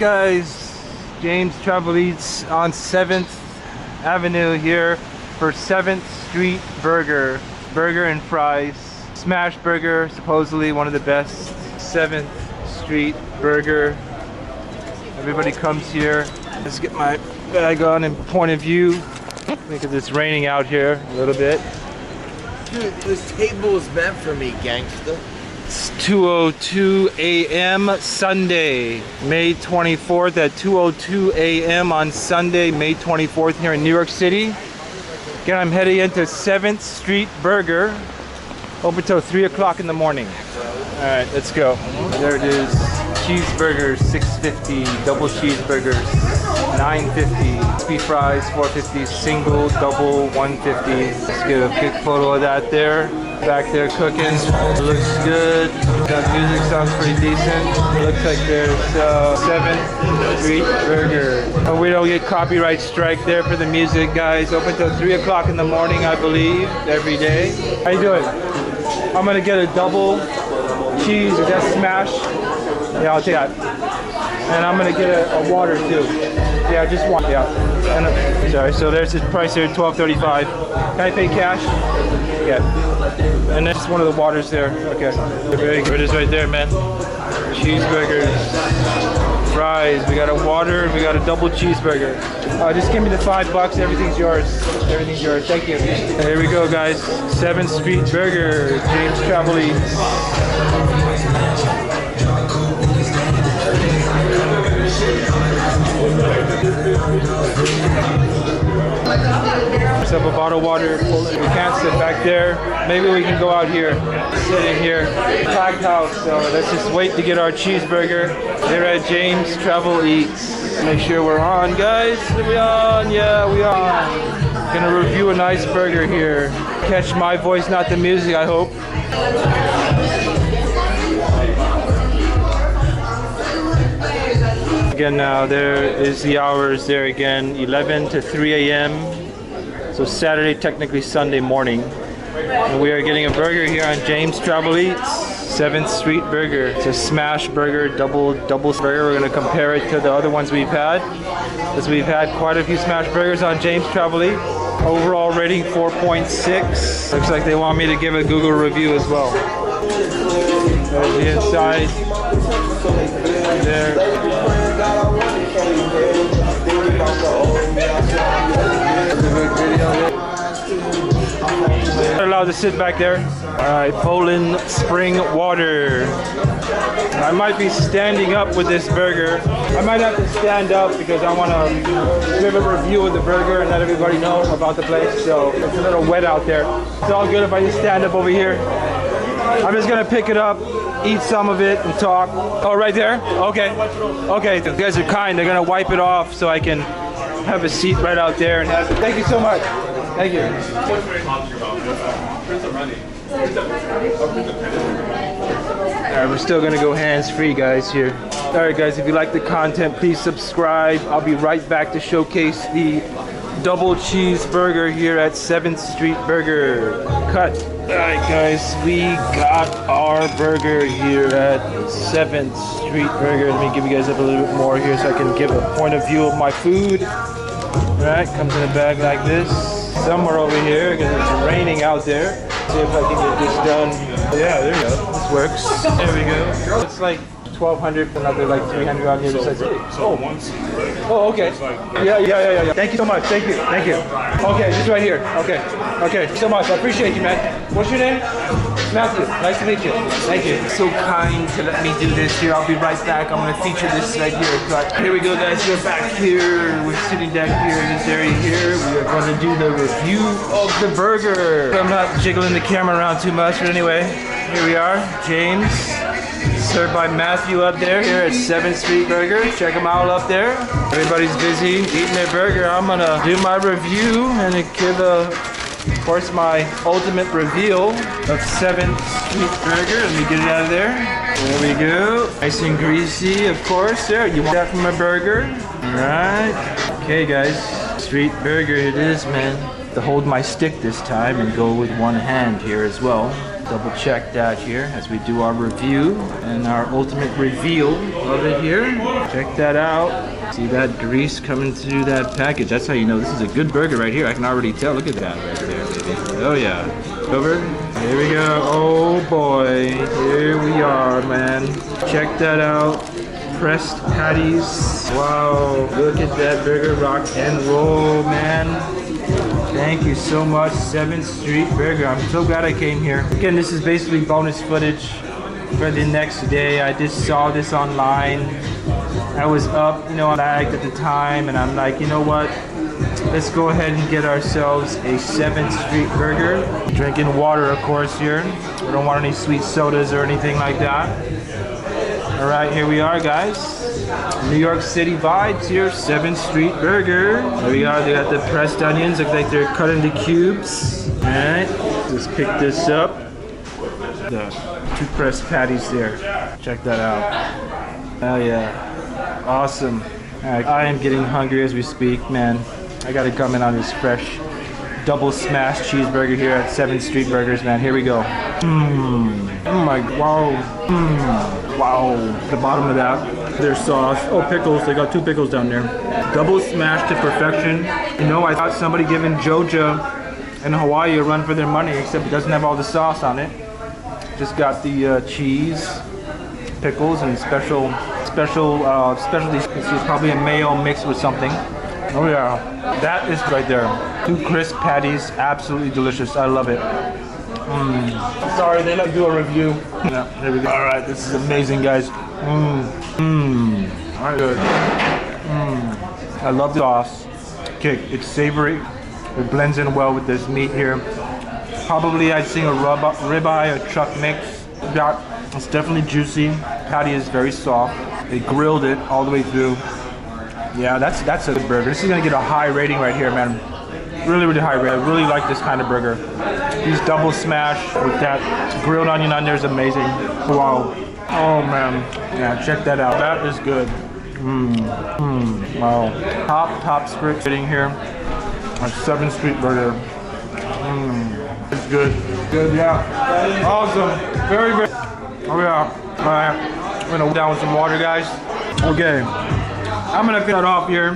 Guys, James Travel Eats on 7th Avenue here for 7th Street Burger and fries. Smashburger, supposedly one of the best. 7th Street Burger. Everybody comes here. Let's get my bag on and point of view. Because it's raining out here a little bit. Dude, this table is meant for me, gangster. It's 2:02 a.m. Sunday, May 24th at 2:02 a.m. on Sunday, May 24th here in New York City. Again, I'm heading into 7th Street Burger, open till 3 o'clock in the morning. All right, let's go. There it is. Cheeseburgers, $6.50. Double cheeseburgers, $9.50. Crispy fries, $4.50. Single, double, $1.50. Let's get a quick photo of that there. Back there cooking. It looks good. That music sounds pretty decent. It looks like there's 7th Street Burger. Oh, we don't get copyright strike there for the music, guys. Open till 3 o'clock in the morning, I believe, every day. How you doing? I'm gonna get a double cheese. Is that smash? Yeah, I'll take that. And I'm gonna get a water too. Yeah, just one. Yeah. And sorry. So there's his price here, $12.35. Can I pay cash? Yeah. And that's one of the waters there. Okay. Very good. It is right there, man. Cheeseburgers, fries. We got a water. We got a double cheeseburger. Just give me the $5. Everything's yours. Everything's yours. Thank you. And here we go, guys. 7th Street Burger. James Travel Eats. Let's have a bottle of water. We can't sit back there. Maybe we can go out here. Sit in here. Packed house. So let's just wait to get our cheeseburger. Here at James Travel Eats. Make sure we're on, guys. Are we on? Yeah, we on. Gonna review a nice burger here. Catch my voice, not the music, I hope. Again, now there is the hours there again, 11 to 3 a.m. So Saturday, technically Sunday morning. And we are getting a burger here on James Travel Eats, 7th Street Burger. It's a Smashburger, double burger. We're gonna compare it to the other ones we've had, because we've had quite a few Smashburgers on James Travel Eats. Overall rating 4.6. Looks like they want me to give a Google review as well. There's the inside. There. Not allowed to sit back there. Alright, Poland spring water. I might be standing up with this burger. I might have to stand up because I want to give a review of the burger and let everybody know about the place. So it's a little wet out there. It's all good if I just stand up over here. I'm just gonna pick it up, eat some of it, and talk. Oh, right there? Okay. Okay, you guys are kind. They're gonna wipe it off so I can have a seat right out there and have it. Thank you so much. Thank you. Alright, we're still gonna go hands-free, guys, here. Alright, guys, if you like the content, please subscribe. I'll be right back to showcase the double cheeseburger here at 7th Street Burger. Cut. Alright, guys, we got our burger here at 7th Street Burger. Let me give you guys up a little bit more here so I can give a point of view of my food. Alright, comes in a bag like this. Somewhere over here, because it's raining out there. See if I can get this done. Yeah, there you go. This works. There we go. It's like 1,200, another like 300 out here. Oh, okay. Yeah. Thank you so much. Thank you. Okay, just right here. Okay. Thank you so much. I appreciate you, man. What's your name? Matthew. Nice to meet you. Thank you. So kind to let me do this here. I'll be right back. I'm going to feature this right here. But here we go, guys. We're back here. We're sitting down here in this area here. We are going to do the review of the burger. I'm not jiggling the camera around too much, but anyway, here we are. James. Served by Matthew up there here at 7th Street Burger. Check them out up there. Everybody's busy eating their burger. I'm gonna do my review and give of course my ultimate reveal of 7th Street Burger. Let me get it out of there. There we go. Nice and greasy, of course. There, you want that from a burger? Alright. Okay, guys. Street Burger it is, man. To hold my stick this time and go with one hand here as well. double check that here as we do our review and our ultimate reveal of it here. Check that out. See that grease coming through that package? That's how you know this is a good burger right here. I can already tell. Look at that right there, baby. Oh yeah. Over. Here we go. Oh boy. Here we are, man. Check that out. Pressed patties. Wow. Look at that burger. Rock and roll, man. Thank you so much, 7th Street Burger. I'm so glad I came here. Again, this is basically bonus footage for the next day. I just saw this online. I was up, you know, lagged at the time, and I'm like, you know what? Let's go ahead and get ourselves a 7th Street Burger. Drinking water, of course, here. We don't want any sweet sodas or anything like that. All right, here we are, guys. New York City vibes here, 7th Street Burger. There we are, they got the pressed onions, look like they're cut into cubes. All right, let's pick this up. The 2 pressed patties there. Check that out. Oh yeah, awesome. All right, I am getting hungry as we speak, man. I gotta come in on this fresh double smash cheeseburger here at 7th Street Burgers, man. Here we go. Oh my, wow. Wow. The bottom of that, their sauce. Oh, pickles. They got 2 pickles down there. Double smash to perfection. You know, I thought somebody giving Georgia and Hawaii a run for their money, except it doesn't have all the sauce on it. Just got the cheese, pickles, and specialty. This is probably a mayo mixed with something. Oh yeah, that is right there. 2 crisp patties, absolutely delicious. I love it. Sorry, they let me do a review. Yeah, there we go. All right, this is amazing, guys. All right, good. I love the sauce. Okay, it's savory. It blends in well with this meat here. Probably I'd sing a ribeye or chuck mix. Yeah, it's definitely juicy. Patty is very soft. They grilled it all the way through. Yeah, that's a good burger. This is gonna get a high rating right here, man. Really, really high rating. I really like this kind of burger. These double smash with that grilled onion on there is amazing. Wow. Oh man. Yeah, check that out. That is good. Wow. Top sitting here on 7th Street Burger. It's good. Good, yeah. Awesome. Very, very. Oh yeah. All right. We're gonna go down with some water, guys. Okay. I'm gonna cut off here,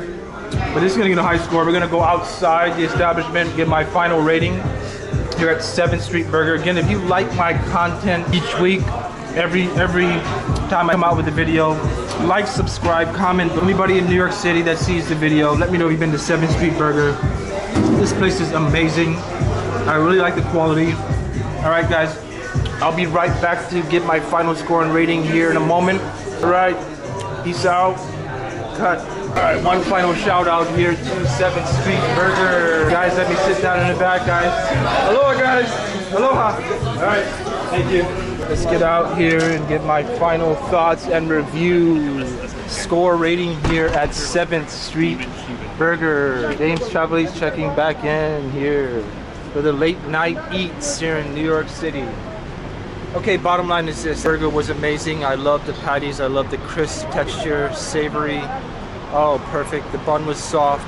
but this is gonna get a high score. We're gonna go outside the establishment, get my final rating here at 7th Street Burger. Again, if you like my content each week, every time I come out with a video, like, subscribe, comment. Anybody in New York City that sees the video, let me know if you've been to 7th Street Burger. This place is amazing. I really like the quality. All right, guys, I'll be right back to get my final score and rating here in a moment. All right, peace out. Cut. All right, one final shout out here to 7th Street Burger. Guys, let me sit down in the back, guys. Aloha, guys. Aloha. All right, thank you. Let's get out here and get my final thoughts and review. Score rating here at 7th Street Burger. JamesTraveleats checking back in here for the late night eats here in New York City. Okay, bottom line is this. Burger was amazing. I love the patties. I love the crisp texture, savory. Oh, perfect. The bun was soft.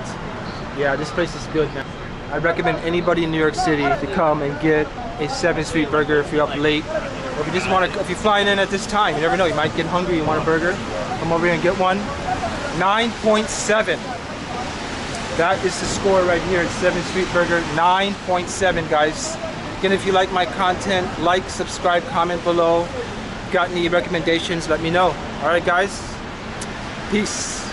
Yeah, this place is good, man. I recommend anybody in New York City to come and get a 7th Street Burger if you're up late. Or if you just want to, if you're flying in at this time, you never know. You might get hungry, you want a burger. Come over here and get one. 9.7. That is the score right here at 7th Street Burger. 9.7, guys. Again, if you like my content, like, subscribe, comment below. Got any recommendations, let me know. All right, guys. Peace.